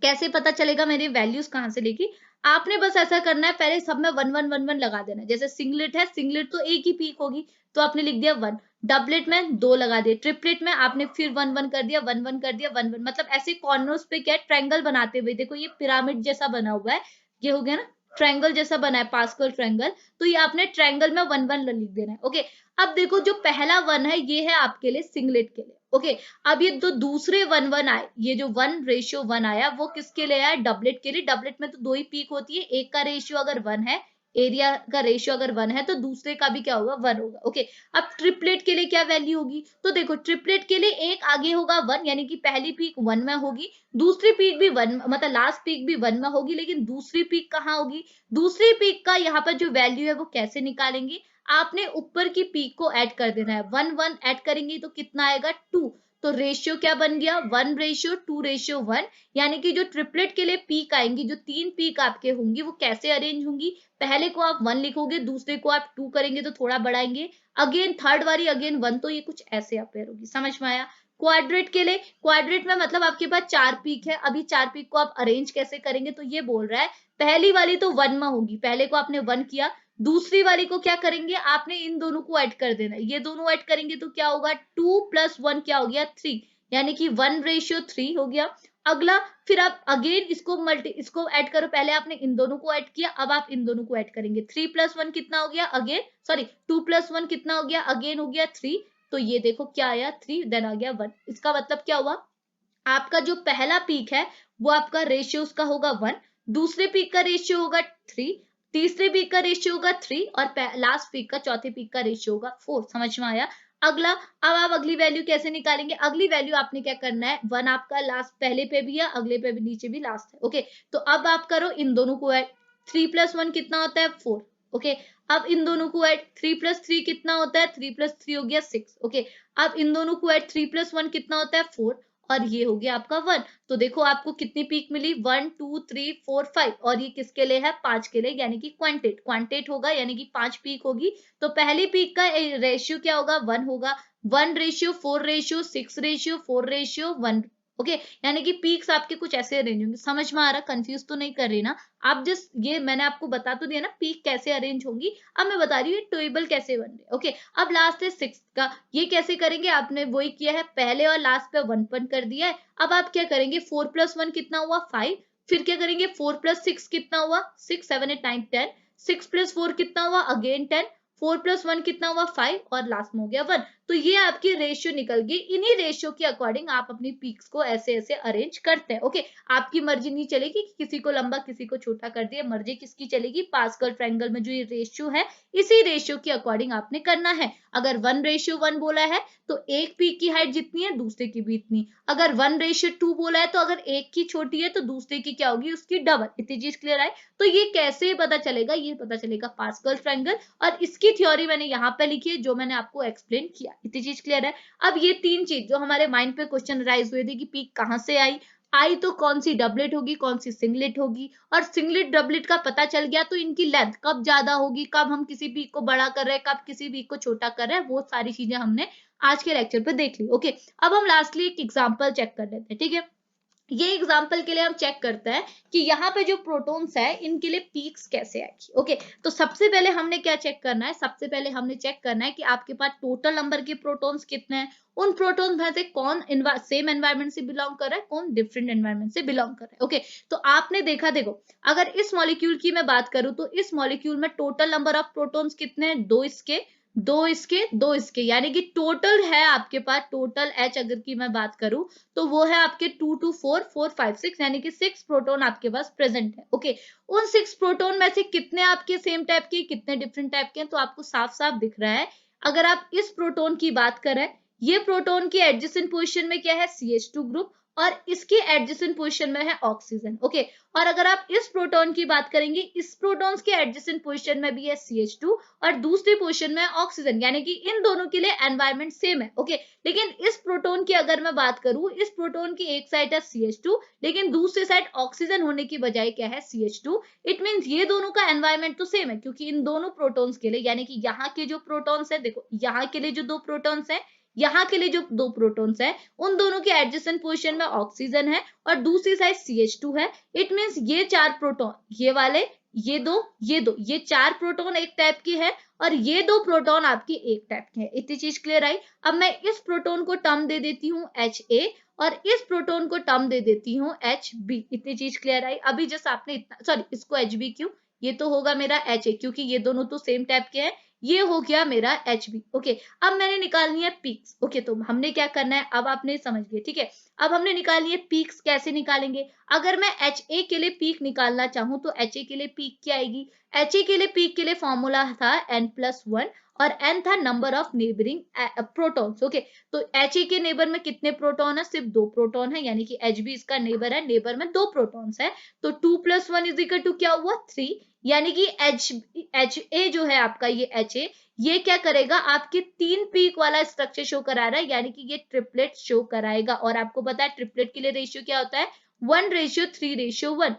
कैसे पता चलेगा मेरी वैल्यूज कहां से लेगी, आपने बस ऐसा करना है, पहले सब में 1 1 1 1 लगा देना है। जैसे सिंगलेट है, सिंगलेट तो एक ही पीक होगी तो आपने लिख दिया 1, डबलेट में 2 लगा दिए, ट्रिपलेट में आपने फिर 1 1 कर दिया, 1 1 कर दिया, 1 1, मतलब ऐसे कॉर्नर्स पे क्या है ट्रायंगल बनाते हुए, देखो ये पिरामिड जैसा बना हुआ है, ये हो गया ना ट्रायंगल जैसा बना है पास्कल ट्रायंगल, तो ये आपने ट्रायंगल में 1 1 लिख देना है। ओके, अब देखो जो पहला 1 है ये है आपके लिए सिंगलेट के लिए। ओके, अब ये दो दूसरे 1 1 आए, ये जो 1:1 आया वो किसके लिए आया, डबलेट के लिए। डबलेट में तो 2 ही पीक होती है, एक का रेशियो अगर 1 है, एरिया का रेशियो अगर 1 है तो दूसरे का भी क्या होगा 1 होगा। ओके, अब ट्रिपलेट के लिए क्या वैल्यू होगी, तो देखो ट्रिपलेट के लिए एक आगे होगा 1, यानी कि पहली पीक 1 में होगी, दूसरी पीक भी 1, मतलब लास्ट पीक भी 1 में होगी, लेकिन दूसरी पीक कहाँ होगी, दूसरी पीक का यहाँ पर जो वैल्यू है वो कैसे निकालेंगे, आपने ऊपर की पीक को ऐड कर देना है, 1 1 ऐड करेंगे तो कितना आएगा 2, तो रेशियो क्या बन गया 1:2:1, यानी कि जो ट्रिपलेट के लिए पीक आएंगी, जो 3 पीक आपके होंगी वो कैसे अरेंज होंगी, पहले को आप 1 लिखोगे, दूसरे को आप 2 करेंगे तो थोड़ा बढ़ाएंगे, अगेन थर्ड वाली अगेन 1, तो ये कुछ ऐसे अपेयर होगी। समझ में आया। क्वाड्रेट के लिए, क्वाड्रेट में मतलब आपके पास 4 पीक है, अभी 4 पीक को आप अरेंज कैसे करेंगे, तो ये बोल रहा है पहली वाली तो 1 में होगी, पहले को आपने 1 किया, दूसरी वाली को क्या करेंगे, आपने इन दोनों को ऐड कर देना है, ये दोनों ऐड करेंगे तो क्या होगा 2 + 1 क्या हो गया 3, यानी कि 1:3 हो गया। अगला फिर आप अगेन इसको ऐड करो, पहले आपने इन दोनों को ऐड किया, अब आप इन दोनों को ऐड करेंगे, 3 + 1 कितना हो गया, अगेन सॉरी 2 + 1 कितना हो गया, अगेन हो गया 3, तो ये देखो क्या आया 3, देन आ गया 1। इसका मतलब क्या हुआ, आपका जो पहला पीक है वो आपका रेशियो उसका होगा 1, दूसरे पीक का रेशियो होगा 3, तीसरे पीक का रेशियो होगा 3, और लास्ट पीक का, चौथे पीक का रेशियो होगा 4। समझ में आया। अगला, अब आप अगली वैल्यू कैसे निकालेंगे, अगली वैल्यू आपने क्या करना है, 1 आपका लास्ट पहले पे भी है, अगले पे भी, नीचे भी लास्ट है। ओके, तो अब आप करो इन दोनों को ऐड, 3 + 1 कितना होता है 4। ओके, अब इन दोनों को ऐड, 3 + 3 कितना होता है, 3 + 3 हो गया 6। ओके, अब इन दोनों को ऐड, 3 + 1 कितना होता है 4, और ये हो गया आपका 1। तो देखो आपको कितनी पीक मिली, 1 2 3 4 5, और ये किसके लिए है 5 के लिए, यानी कि क्वांटेट, क्वांटेट होगा, यानी कि 5 पीक होगी। तो पहली पीक का रेशियो क्या होगा 1 होगा, 1:4:6:4:1। ओके, यानी कि पीक्स आपके कुछ ऐसे अरेंज होंगे। समझ में आ रहा, कंफ्यूज तो नहीं कर रही ना आप, जस्ट ये मैंने आपको बता तो दिया ना पीक कैसे अरेंज होंगी, अब मैं बता रही हूँ टेबल कैसे बन रही है। ओके, अब लास्ट है 6 का, ये कैसे करेंगे, आपने वही किया है, पहले और लास्ट पे 1 1 कर दिया है। अब आप क्या करेंगे, 4 + 1 कितना हुआ 5, फिर क्या करेंगे 4 + 6 कितना हुआ 6 7 8 9 10, 6 + 4 कितना हुआ अगेन 10, 4 + 1 कितना हुआ 5, और लास्ट में हो गया 1। तो ये आपकी रेशियो निकल गई। इन्हीं रेशियो के अकॉर्डिंग आप अपनी पीक्स को ऐसे ऐसे अरेंज करते हैं। ओके, आपकी मर्जी नहीं चलेगी कि किसी को लंबा किसी को छोटा कर दिया, मर्जी किसकी चलेगी, पास्कल ट्रायंगल में जो ये रेशियो है इसी रेशियो के अकॉर्डिंग आपने करना है। अगर 1:1 बोला है तो एक पीक की हाइट जितनी है दूसरे की भी इतनी, अगर 1:2 बोला है तो अगर एक की छोटी है तो दूसरे की क्या होगी, उसकी डबल। इतनी चीज क्लियर है। तो ये कैसे पता चलेगा, ये पता चलेगा पास्कल ट्रायंगल, और इसकी थ्योरी मैंने यहाँ पे लिखी है जो मैंने आपको एक्सप्लेन किया। इतनी चीज क्लियर है। अब ये तीन चीज जो हमारे माइंड पे क्वेश्चन राइज हुए थे कि पीक कहाँ से आई, आई तो कौन सी डबलेट होगी कौन सी सिंगलेट होगी, और सिंगलेट डबलेट का पता चल गया तो इनकी लेंथ कब ज्यादा होगी, कब हम किसी पीक को बड़ा कर रहे हैं कब किसी पीक को छोटा कर रहे हैं, वो सारी चीजें हमने आज के लेक्चर पे देख ली। ओके, अब हम लास्टली एक एग्जांपल चेक कर लेते हैं। ठीक है, ये एग्जांपल के लिए हम चेक करते हैं कि यहाँ पे जो प्रोटॉन्स है इनके लिए पीक्स कैसे आएगी। ओके, तो सबसे पहले हमने क्या चेक करना है, सबसे पहले हमने चेक करना है कि आपके पास टोटल नंबर के प्रोटॉन्स कितने हैं, उन प्रोटॉन्स में से कौन सेम एनवायरमेंट से बिलोंग कर रहा है, कौन डिफरेंट एनवायरमेंट से बिलोंग कर रहा है। ओके, तो आपने देखा, देखो अगर इस मॉलिक्यूल की मैं बात करूं तो इस मॉलिक्यूल में टोटल नंबर ऑफ प्रोटॉन्स कितने हैं, दो इसके, यानी कि टोटल है आपके पास, टोटल एच अगर की मैं बात करूं तो वो है आपके 2 2 4 4 5 6, यानी कि 6 प्रोटॉन आपके पास प्रेजेंट है। ओके, उन 6 प्रोटॉन में से कितने आपके सेम टाइप के, कितने डिफरेंट टाइप के हैं, तो आपको साफ साफ दिख रहा है। अगर आप इस प्रोटॉन की बात करें, ये प्रोटॉन की एडजेसेंट पोजीशन में क्या है, CH2 ग्रुप, और इसकी एडजेसेंट पोजीशन में है ऑक्सीजन। ओके, और अगर आप इस प्रोटॉन की बात करेंगे, इस प्रोटॉन्स के एडजेसेंट पोजीशन में भी है CH2 और दूसरी पोजीशन में ऑक्सीजन, यानी कि इन दोनों के लिए एनवायरमेंट सेम है। ओके, लेकिन इस प्रोटॉन की अगर मैं बात करूं, इस प्रोटॉन की एक साइड है CH2 लेकिन दूसरी साइड ऑक्सीजन होने की बजाय क्या है, CH2। इट मींस ये दोनों का एनवायरमेंट तो सेम है, क्योंकि इन दोनों प्रोटॉन्स के लिए, यानी कि यहाँ के जो प्रोटॉन्स है, देखो यहाँ के लिए जो दो प्रोटॉन्स है, यहाँ के लिए जो दो प्रोटॉन्स है, उन दोनों के एडजेसेंट पोजीशन में ऑक्सीजन है और दूसरी साइड CH2 है। इट मींस ये चार प्रोटॉन, ये वाले, ये चार प्रोटॉन एक टाइप की है और ये दो प्रोटॉन आपकी एक टाइप के हैं। इतनी चीज क्लियर आई। अब मैं इस प्रोटॉन को टर्म दे देती हूँ Ha और इस प्रोटॉन को टर्म दे देती हूँ Hb। इतनी चीज क्लियर आई। अभी जस्ट आपने इतना, सॉरी इसको Hb क्यों, ये तो होगा मेरा Ha, क्योंकि ये दोनों तो सेम टाइप के हैं, ये हो गया मेरा Hb। ओके, अब मैंने निकालनी है पीक्स। ओके, तो हमने क्या करना है, अब आपने समझ गए। ठीक है, अब हमने निकालनी है पीक्स। कैसे निकालेंगे, अगर मैं Ha के लिए पीक निकालना चाहूं तो Ha के लिए पीक क्या आएगी, Ha के लिए पीक के लिए फॉर्मूला था n+1 और n था number of neighbouring protons. Okay, तो Ha के नेबर में कितने प्रोटॉन है, सिर्फ दो प्रोटॉन है, यानी कि Hb इसका नेबर है, नेबर में दो प्रोटॉन्स है, तो 2+1 इज इक्वल टू क्या हुआ 3, यानी कि Ha जो है आपका, ये Ha ये क्या करेगा, आपके 3 पीक वाला स्ट्रक्चर शो करा रहा है, यानी कि ये ट्रिपलेट शो कराएगा। और आपको पता है ट्रिपलेट के लिए रेशियो क्या होता है, 1:3:1।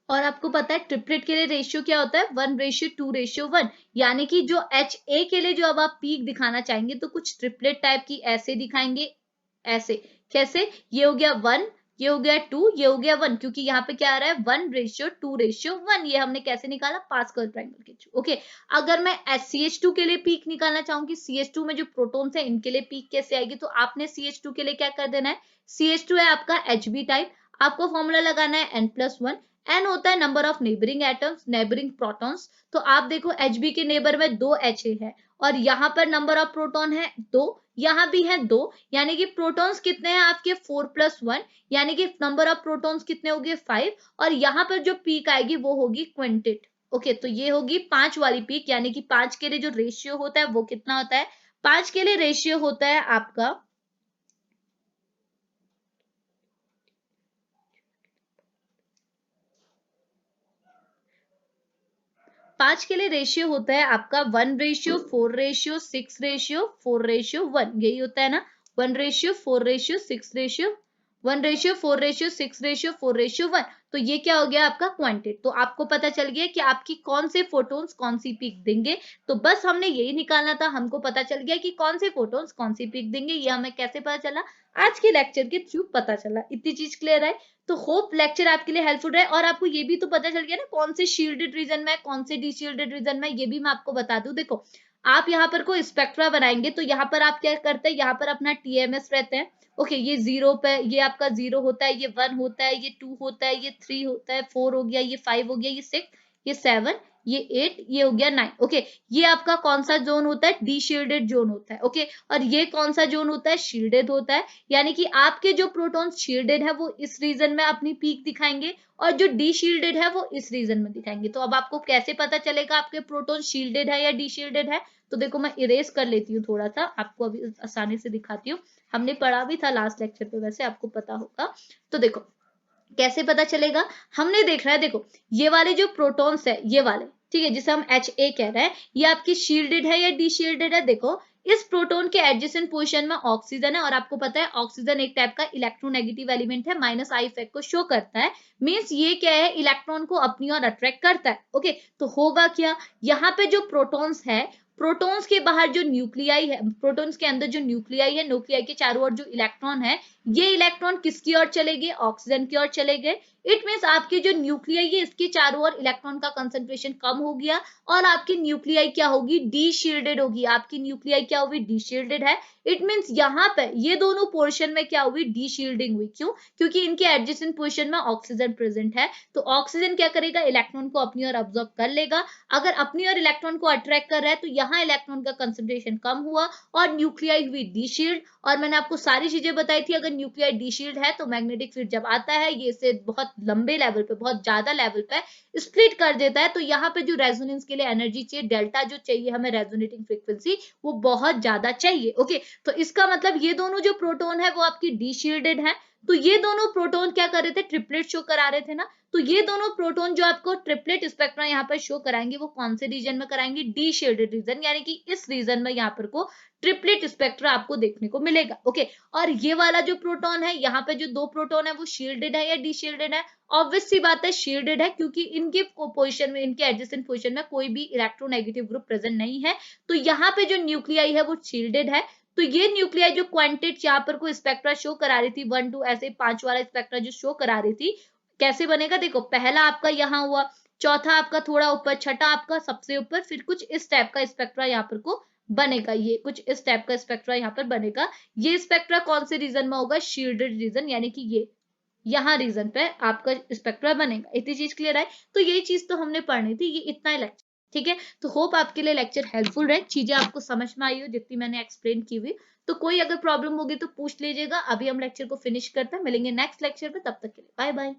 और आपको पता है ट्रिपलेट के लिए रेशियो क्या होता है, 1:2:1, यानी कि जो Ha के लिए जो अब आप पीक दिखाना चाहेंगे तो कुछ ट्रिपलेट टाइप की ऐसे दिखाएंगे, ऐसे। कैसे, ये हो गया 1, ये हो गया 2, ये हो गया 1, क्योंकि यहाँ पे क्या आ रहा है 1:2:1। ये हमने कैसे निकाला, पास्कल ट्रायंगल के थ्रू। ओके, अगर मैं CH2 के लिए पीक निकालना चाहूंगी, CH2 में जो प्रोटॉन्स है इनके लिए पीक कैसे आएगी, तो आपने CH2 के लिए क्या कर देना है, CH2 है आपका Hb टाइप, आपको फॉर्मूला लगाना है n+1। n होता है number of neighbouring atoms, neighbouring protons. तो आप देखो Hb के नेबर में 2 Ha है और यहाँ पर नंबर ऑफ प्रोटॉन है 2, यहाँ भी है 2, यानी कि प्रोटॉन्स कितने हैं आपके 4+1, यानी कि नंबर ऑफ प्रोटॉन्स कितने हो गए 5, और यहाँ पर जो पीक आएगी वो होगी क्विंटेट। ओके, तो ये होगी 5 वाली पीक, यानी कि 5 के लिए जो रेशियो होता है वो कितना होता है, 5 के लिए रेशियो होता है आपका 5 के लिए रेशियो होता है आपका 1:4:6:4:1, यही होता है ना, 1:4:6:4:1। 1:4:6:4:1, तो ये क्या हो गया आपका क्वांटिट। तो आपको पता चल गया कि आपकी कौन से फोटोन्स कौन सी पीक देंगे। तो बस हमने यही निकालना था, हमको पता चल गया कि कौन से फोटोन्स कौन सी पीक देंगे। ये हमें कैसे पता चला, आज के लेक्चर के थ्रू पता चला। इतनी चीज क्लियर है। तो होप लेक्चर आपके लिए हेल्पफुल रहे, और आपको ये भी तो पता चल गया ना कौन से शील्डेड रीजन में, कौन से डीशील्डेड रीजन में। ये भी मैं आपको बता दूं, देखो आप यहाँ पर कोई स्पेक्ट्रा बनाएंगे तो यहाँ पर आप क्या करते हैं, यहाँ पर अपना टीएमएस रहते हैं। ओके, ये 0 पे, ये आपका 0 होता है, ये 1 होता है, ये 2 होता है, ये 3 होता है, 4 हो गया, ये 5 हो गया, ये 6, ये 7, ये 8, ये हो गया 9। ओके, ये आपका कौन सा जोन होता है, डी शील्डेड जोन होता है। ओके, और ये कौन सा जोन होता है, शील्डेड होता है। यानी कि आपके जो प्रोटॉन शील्डेड है वो इस रीजन में अपनी पीक दिखाएंगे, और जो डी शील्डेड है वो इस रीजन में दिखाएंगे। तो अब आपको कैसे पता चलेगा आपके प्रोटॉन शील्डेड है या डी शील्डेड है। तो देखो मैं इरेज कर लेती हूँ थोड़ा सा, आपको अभी आसानी से दिखाती हूँ। हमने पढ़ा भी था लास्ट लेक्चर पे, वैसे आपको पता होगा। तो देखो कैसे पता चलेगा, हमने देखना है, देखो ये वाले जो प्रोटॉन्स है, ये वाले, ठीक है, जिसे हम HA कह रहे हैं, ये आपकी शील्डेड है या डीशील्डेड है। देखो इस प्रोटॉन के एडजेसेंट पोजीशन में ऑक्सीजन है, और आपको पता है ऑक्सीजन एक टाइप का इलेक्ट्रोनेगेटिव एलिमेंट है, -I इफेक्ट को शो करता है। मींस ये क्या है, इलेक्ट्रॉन को अपनी ओर अट्रैक्ट करता है। ओके, तो होगा क्या, यहाँ पे जो प्रोटॉन्स है, प्रोटॉन्स के बाहर जो न्यूक्लियाई है, प्रोटॉन्स के अंदर जो न्यूक्लियाई है, न्यूक्लियाई के चारों ओर जो इलेक्ट्रॉन है, ये इलेक्ट्रॉन किसकी ओर चले गए, ऑक्सीजन की ओर चले गए। इट मींस आपकी जो न्यूक्लियाई है, इसके चारों ओर इलेक्ट्रॉन का कंसंट्रेशन कम हो गया, और आपकी न्यूक्लियाई क्या होगी, डी शील्डेड होगी। आपकी न्यूक्लियाई क्या होगी, डी शील्डेड है। इट मींस यहाँ पे ये दोनों पोर्शन में क्या हुई, डी शील्डिंग हुई। क्यों, क्योंकि इनके एडजेसेंट पोजीशन में ऑक्सीजन प्रेजेंट है। तो ऑक्सीजन क्या करेगा, इलेक्ट्रॉन को अपनी ओर अब्सॉर्ब कर लेगा। अगर अपनी ओर इलेक्ट्रॉन को अट्रैक्ट कर रहा है तो यहाँ इलेक्ट्रॉन का कंसंट्रेशन कम हुआ, और न्यूक्लियाई हुई डी शील्ड। और मैंने आपको सारी चीजें बताई थी, अगर न्यूक्लियाई डी शील्ड है तो मैग्नेटिक फील्ड जब आता है, ये इसे बहुत लंबे लेवल पे, बहुत ज्यादा लेवल पे स्प्लिट कर देता है। तो यहाँ पे जो रेजोनेंस के लिए एनर्जी चाहिए, डेल्टा जो चाहिए हमें रेजोनेटिंग फ्रीक्वेंसी, वो बहुत ज्यादा चाहिए। ओके, तो इसका मतलब ये दोनों जो प्रोटॉन है वो आपकी डी शील्डेड है। तो ये दोनों प्रोटॉन क्या कर रहे थे, ट्रिपलेट शो करा रहे थे ना। तो ये दोनों प्रोटॉन जो आपको ट्रिपलेट स्पेक्ट्रा यहाँ पर शो कराएंगे, वो कौन से रीजन में कराएंगे, डी शील्डेड रीजन, यानी कि इस रीजन में यहाँ पर को ट्रिपलेट स्पेक्ट्रा आपको देखने को मिलेगा। ओके, और ये वाला जो प्रोटॉन है, यहाँ पे जो दो प्रोटॉन है, वो शील्डेड है या डी शील्डेड है। ऑब्वियस सी बात है शील्डेड है, क्योंकि इनके पोजीशन में, इनके एडजेसेंट पोजीशन में कोई भी इलेक्ट्रोनेगेटिव ग्रुप प्रेजेंट नहीं है। तो यहाँ पे जो न्यूक्लियाई है वो शील्डेड है। तो ये न्यूक्लियाई जो क्वांटिट यहाँ पर को स्पेक्ट्रा शो करा रही थी, 1 2 ऐसे 5 वाला स्पेक्ट्रा जो शो करा रही थी, कैसे बनेगा, देखो पहला आपका यहाँ हुआ, चौथा आपका थोड़ा ऊपर, छठा आपका सबसे ऊपर, फिर कुछ इस टाइप का स्पेक्ट्रा यहाँ पर को बनेगा। ये कुछ इस टाइप का स्पेक्ट्रा यहाँ पर बनेगा। ये स्पेक्ट्रा कौन से रीजन में होगा, शील्डेड रीजन, यानी कि ये यहाँ रीजन पे आपका स्पेक्ट्रा बनेगा। इतनी चीज क्लियर है। तो यही चीज तो हमने पढ़नी थी, ये इतना ही लेक्चर, ठीक है। तो होप आपके लिए लेक्चर हेल्पफुल रहे, चीजें आपको समझ में आई हो जितनी मैंने एक्सप्लेन की हुई। तो कोई अगर प्रॉब्लम होगी तो पूछ लीजिएगा। अभी हम लेक्चर को फिनिश करते हैं, मिलेंगे नेक्स्ट लेक्चर में, तब तक के लिए बाय बाय।